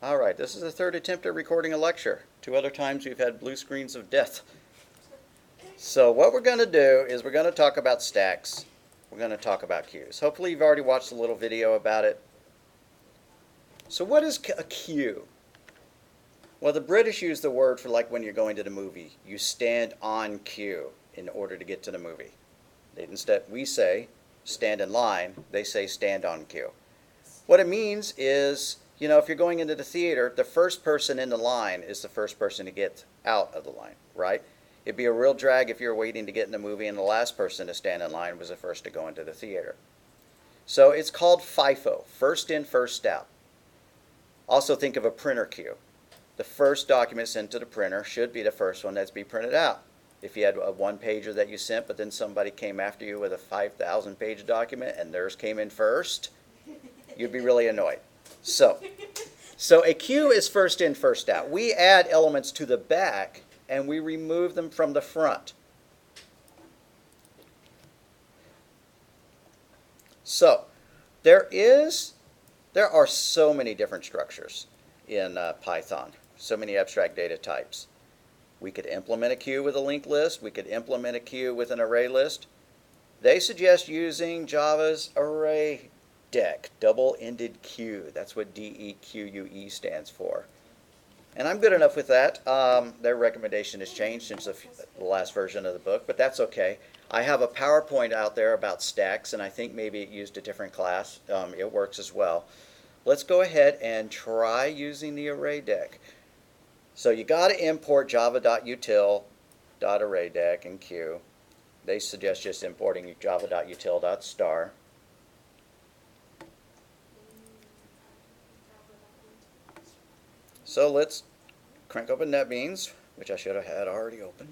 All right, this is the third attempt at recording a lecture. Two other times we've had blue screens of death. So what we're going to do is we're going to talk about stacks. We're going to talk about queues. Hopefully you've already watched a little video about it. So what is a queue? Well, the British use the word for like when you're going to the movie. You stand on queue in order to get to the movie. Instead, we say stand in line. They say stand on queue. What it means is, if you're going into the theater, the first person in the line is the first person to get out of the line, right? It'd be a real drag if you're waiting to get in the movie and the last person to stand in line was the first to go into the theater. So it's called FIFO, first in, first out. Also think of a printer queue. The first document sent to the printer should be the first one that's be printed out. If you had a one-pager that you sent, but then somebody came after you with a 5,000-page document and theirs came in first, you'd be really annoyed. So a queue is first in, first out. We add elements to the back and we remove them from the front. So there are so many different structures in Python, so many abstract data types. We could implement a queue with a linked list. We could implement a queue with an array list. They suggest using Java's array deck, double-ended queue. That's what DEQUE stands for. And I'm good enough with that. Their recommendation has changed since the last version of the book, but that's okay. I have a PowerPoint out there about stacks, and I think maybe it used a different class. It works as well. Let's go ahead and try using the array deck. So you got to import java.util.arrayDeck and queue. They suggest just importing java.util.star. So let's crank open NetBeans, which I should have had already open.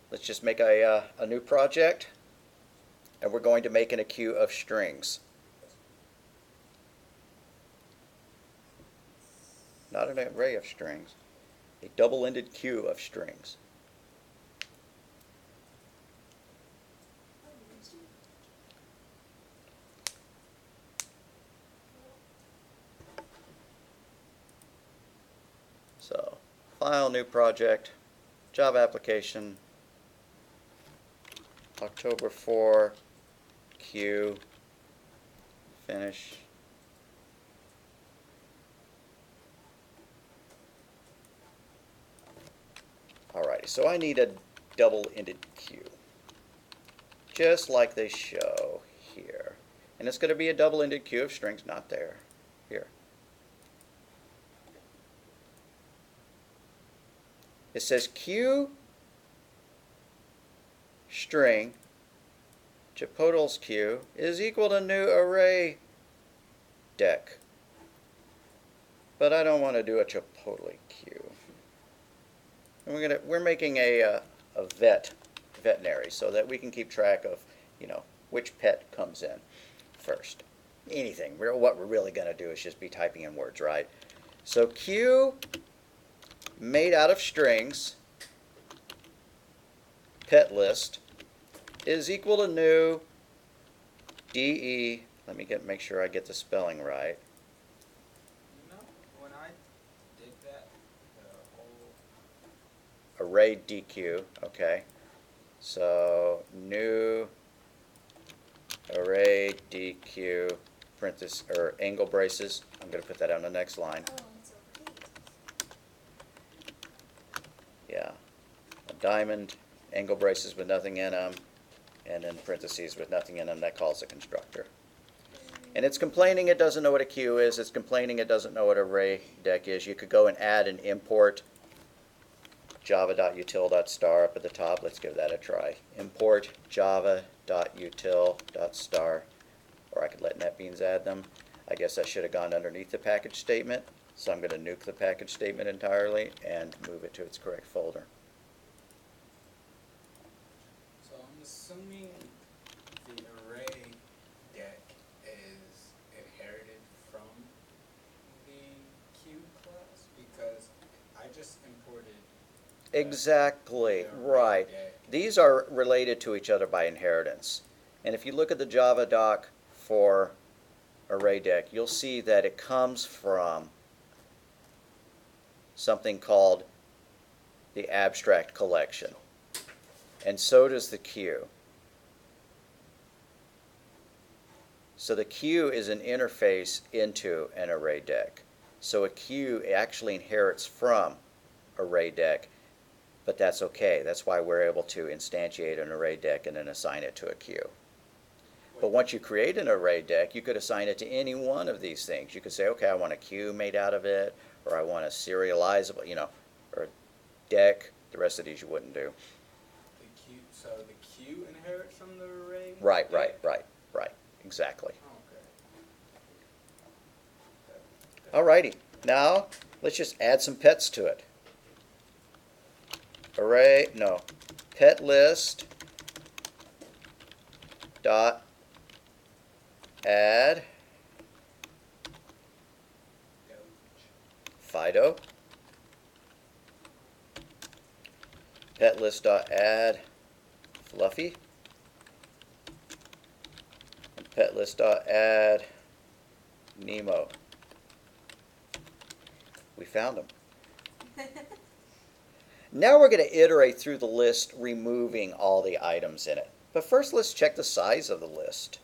Let's just make a new project, and we're going to make a queue of strings. Not an array of strings, a double-ended queue of strings. So, file, new project, Java application, October 4, queue, finish. Alrighty, so I need a double-ended queue, just like they show here. And it's going to be a double-ended queue of strings, not there, here. It says queue string Chipotle's queue is equal to new array deck. But I don't want to do a Chipotle queue. And we're making a veterinary so that we can keep track of, which pet comes in first. Anything. What we're really going to do is just be typing in words, right? So queue made out of strings, pet list, is equal to new DE. Let me make sure I get the spelling right. When I did that, the whole Array DQ, okay. So new array DQ parentheses or angle braces. I'm going to put that on the next line. Yeah, a diamond, angle braces with nothing in them, and then parentheses with nothing in them. That calls a constructor. And it's complaining it doesn't know what a queue is. It's complaining it doesn't know what array deck is. You could go and add and import java.util.star up at the top. Let's give that a try. Import java.util.star, or I could let NetBeans add them. I guess I should have gone underneath the package statement. So I'm going to nuke the package statement entirely and move it to its correct folder. So I'm assuming the array deck is inherited from the queue class because I just imported Exactly, the array right. deck. These are related to each other by inheritance. And if you look at the Java doc for array deck, you'll see that it comes from something called the abstract collection. And so does the queue. So the queue is an interface into an array deck. So a queue actually inherits from array deck, but that's okay. That's why we're able to instantiate an array deck and then assign it to a queue. But once you create an array deck, you could assign it to any one of these things. You could say, okay, I want a queue made out of it, or I want a serializable, or a deck. The rest of these you wouldn't do. So the queue inherits from the array? Right. Exactly. Oh, okay. Alrighty. Now, let's just add some pets to it. Pet list dot add Fido. Pet list dot add Fluffy. And pet list dot add Nemo. We found them. Now we're going to iterate through the list, removing all the items in it. But first, let's check the size of the list.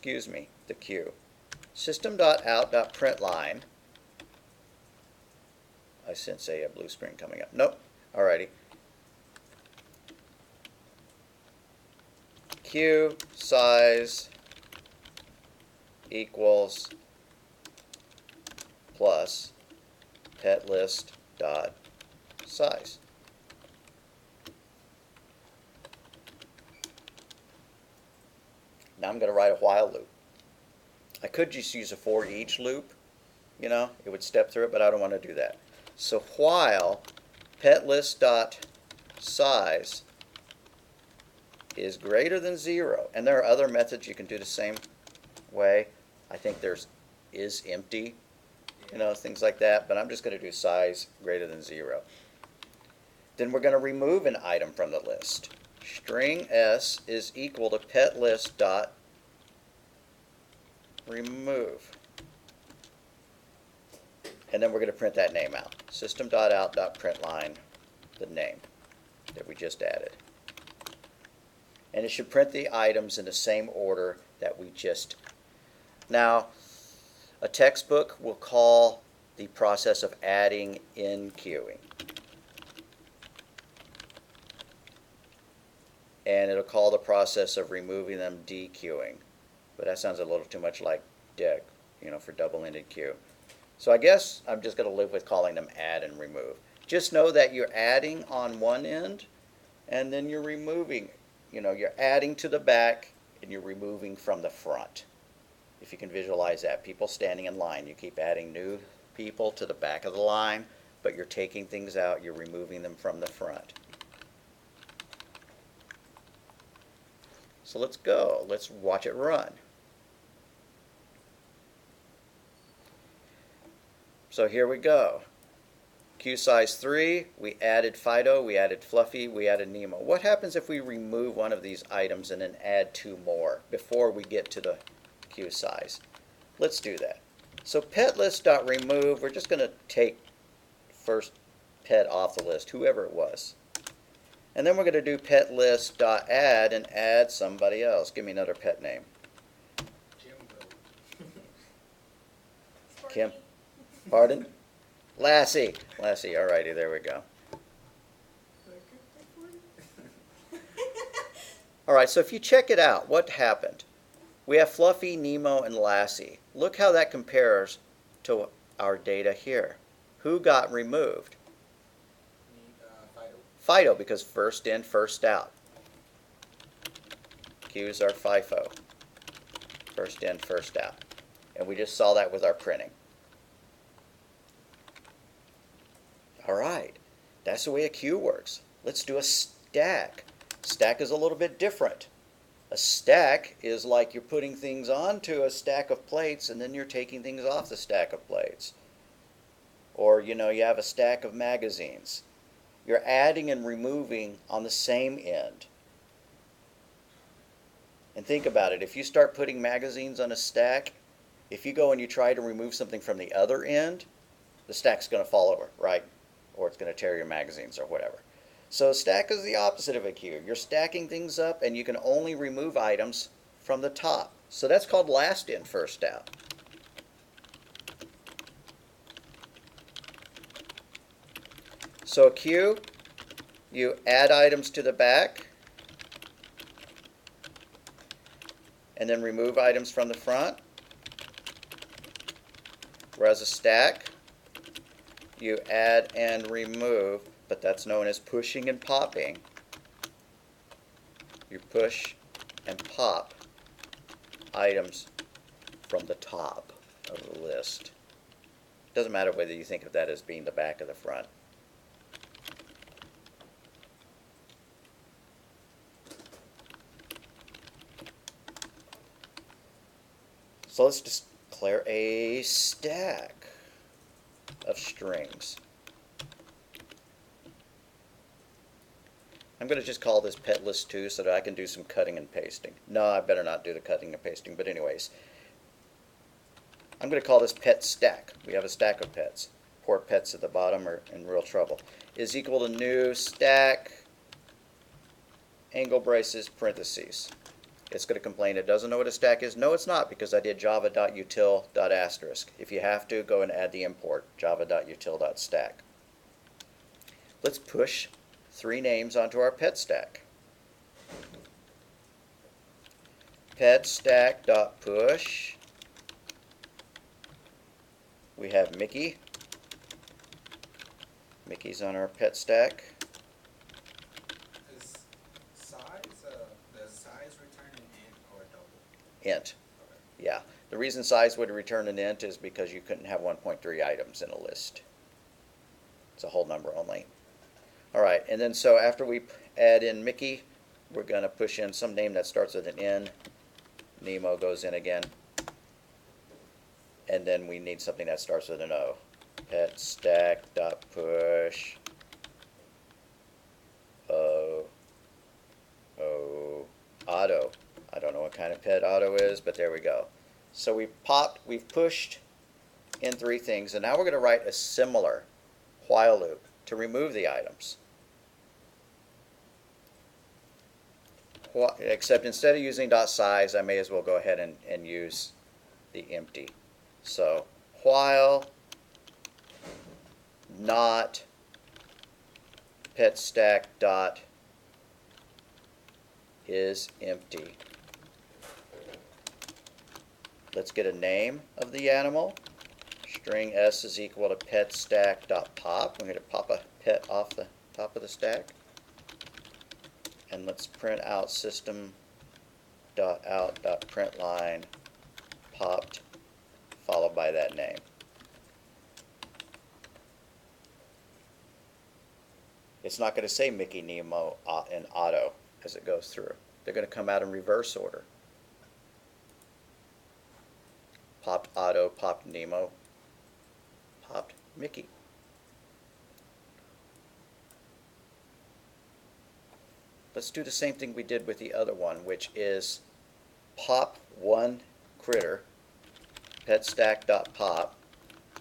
The queue. System.out.println. I sense a blue screen coming up. Nope. Alrighty. Queue size equals plus pet list dot size. Now I'm going to write a while loop. I could just use a for each loop, it would step through it, but I don't want to do that. So while pet list dot size is greater than 0, and there are other methods you can do the same way. I think there's is empty, things like that, but I'm just going to do size greater than 0. Then we're going to remove an item from the list. String s is equal to pet list dot remove. And then we're going to print that name out. System.out.println the name that we just added. And it should print the items in the same order that we just. Now, a textbook will call the process of adding in queuing. And it'll call the process of removing them dequeuing. But that sounds a little too much like deck, for double-ended queue. So I guess I'm just going to live with calling them add and remove. Just know that you're adding on one end, and then you're removing. You're adding to the back, and you're removing from the front. If you can visualize that, people standing in line, you keep adding new people to the back of the line, but you're taking things out, you're removing them from the front. So let's go. Let's watch it run. So here we go. Queue size 3, we added Fido, we added Fluffy, we added Nemo. What happens if we remove one of these items and then add 2 more before we get to the queue size? Let's do that. So pet list.remove, we're just going to take first pet off the list, whoever it was. And then we're going to do pet list.add and add somebody else. Give me another pet name. Kim. Pardon? Lassie. Lassie, alrighty, there we go. Alright, so if you check it out, what happened? We have Fluffy, Nemo, and Lassie. Look how that compares to our data here. Who got removed? Fido, because first in, first out. Q's are FIFO. First in, first out. And we just saw that with our printing. Alright, that's the way a queue works. Let's do a stack. Stack is a little bit different. A stack is like you're putting things onto a stack of plates and then you're taking things off the stack of plates. Or, you have a stack of magazines. You're adding and removing on the same end. And think about it. If you start putting magazines on a stack, if you go and you try to remove something from the other end, the stack's going to fall over, right? Or it's going to tear your magazines or whatever. So a stack is the opposite of a queue. You're stacking things up, and you can only remove items from the top. So that's called last in, first out. So a queue, you add items to the back, and then remove items from the front. Whereas a stack, you add and remove, but that's known as pushing and popping. You push and pop items from the top of the list. Doesn't matter whether you think of that as being the back or the front. So let's just declare a stack of strings. I'm going to just call this pet list 2 so that I can do some cutting and pasting. No, I better not do the cutting and pasting, but anyways. I'm going to call this pet stack. We have a stack of pets. Poor pets at the bottom are in real trouble. Is equal to new stack, angle braces, parentheses. It's going to complain it doesn't know what a stack is. No, it's not, because I did java.util.asterisk. If you have to, go and add the import, java.util.stack. Let's push 3 names onto our pet stack. Pet stack.push. We have Mickey. Mickey's on our pet stack. Is the size return an int or a double? Int. Okay. Yeah. The reason size would return an int is because you couldn't have 1.3 items in a list. It's a whole number only. All right, and then so after we add in Mickey, we're going to push in some name that starts with an N. Nemo goes in again. And then we need something that starts with an O. Pet stack.push auto. I don't know what kind of pet auto is, but there we go. So we've pushed in 3 things, and now we're going to write a similar while loop to remove the items. Except instead of using .size, I may as well go ahead and use the empty. So while not pet stack dot is empty. Let's get a name of the animal. String s is equal to pet stack dot pop. I'm going to pop a pet off the top of the stack. And let's print out system dot out dot println popped followed by that name. It's not going to say Mickey, Nemo, and Otto as it goes through. They're going to come out in reverse order. Popped Otto, popped Nemo, popped Mickey. Let's do the same thing we did with the other one, which is pop one critter, pet stack.pop,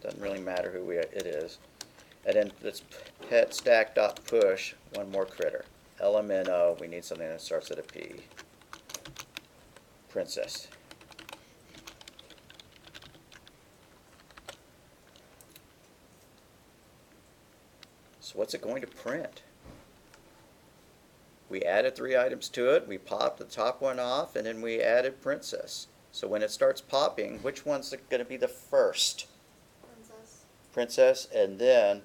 doesn't really matter who it is, and then let's pet stack.push one more critter, LMNO, we need something that starts with a P, princess. So what's it going to print? We added 3 items to it, we popped the top one off, and then we added princess. So when it starts popping, which one's going to be the first? Princess. Princess, and then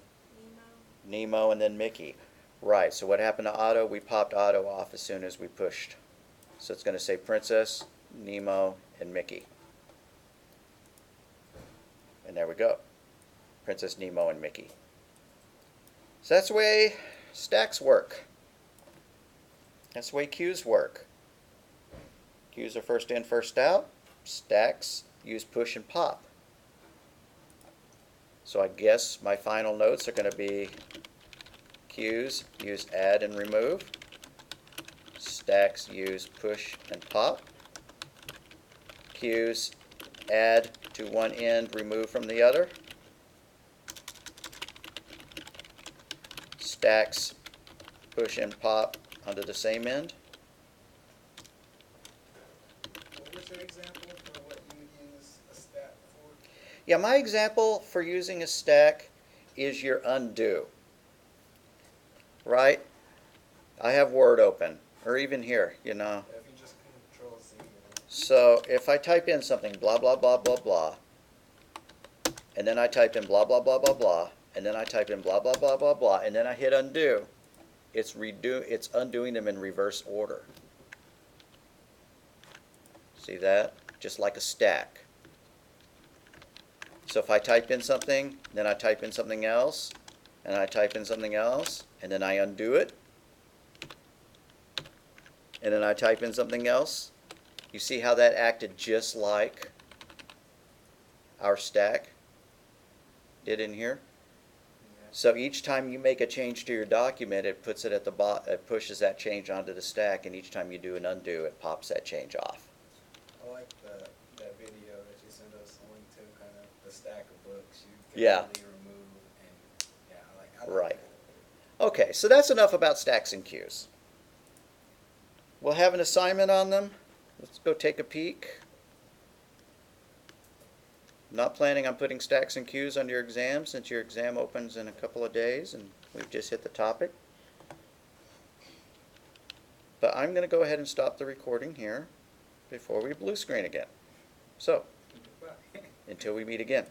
Nemo. Nemo, and then Mickey. Right, so what happened to Otto? We popped Otto off as soon as we pushed. So it's going to say Princess, Nemo, and Mickey. And there we go. Princess, Nemo, and Mickey. So that's the way stacks work. That's the way queues work. Queues are first in, first out. Stacks use push and pop. So I guess my final notes are going to be queues use add and remove. Stacks use push and pop. Queues add to one end, remove from the other. stacks, push and pop onto the same end. What was your example for what you would use a stack for? Yeah, my example for using a stack is your undo. Right? I have Word open, or even here, you know. If you just control Z. So if I type in something blah blah blah blah blah, and then I type in blah blah blah blah blah, and then I type in blah blah blah blah blah, and then I hit undo, it's undoing them in reverse order. See that? Just like a stack. So if I type in something, then I type in something else, and I type in something else, and then I undo it, and then I type in something else. You see how that acted just like our stack did in here? So each time you make a change to your document, it puts it at the bottom, it pushes that change onto the stack, and each time you do an undo, it pops that change off. I like that video that you sent us a link to, kind of the stack of books you can Yeah. really remove, and yeah, I like Right. that. Okay, so that's enough about stacks and queues. We'll have an assignment on them. Let's go take a peek. Not planning on putting stacks and queues on your exam since your exam opens in a couple of days and we've just hit the topic. But I'm going to go ahead and stop the recording here before we blue screen again. So, Goodbye. until we meet again.